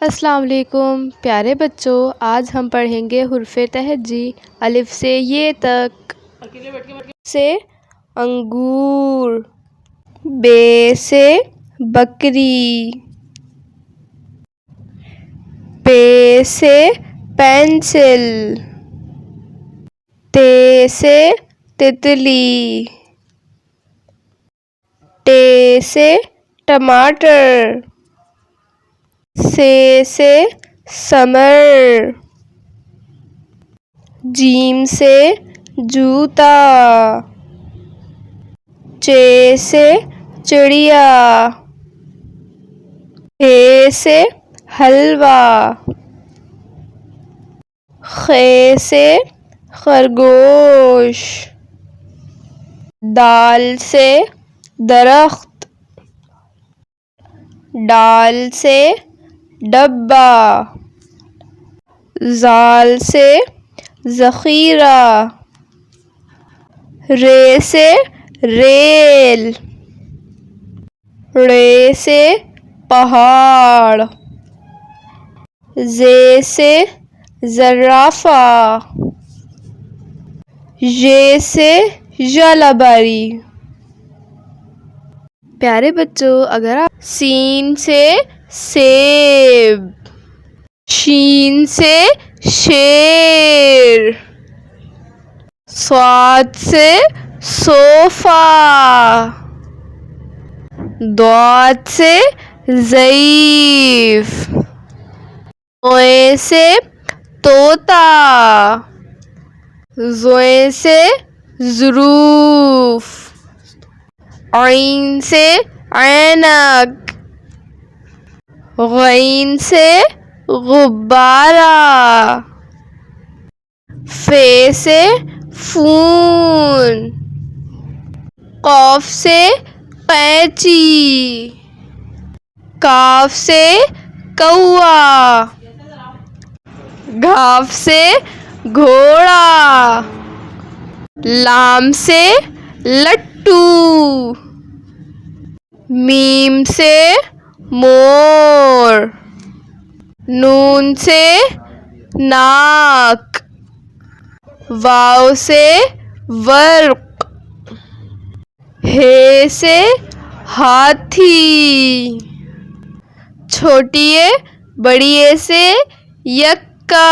अस्सलाम वालेकुम प्यारे बच्चों, आज हम पढ़ेंगे हुर्फ़े तहजी अलिफ से ये तक। से अंगूर, बे से बकरी, पे से पेंसिल, ते से तितली, टे से टमाटर, से समर, जीम से जूता, चे से चिड़िया, हे से हलवा, खे से खरगोश, दाल से दरख्त, डाल से डब्बा, जाल से ज़ख़ीरा, रे से रेल, रे से पहाड़, जे से ज़राफ़ा, ये से जलाबारी। प्यारे बच्चों, अगर आप सीन से सेब, शीन से शेर, स्वाद से सोफा, दौत से ज़ईफ़, ओए से तोता, ज़ोए से ज़ुरूफ़, ऐन से ऐनक, गैन से गुब्बारा, फे से फून, कौफ से कैंची, काफ से कौआ, घाफ से घोड़ा, लाम से लट्टू, मीम से मोर, नून से नाक, वाव से वर्क, हे से हाथी, छोटी ए बड़ी ए से यक्का।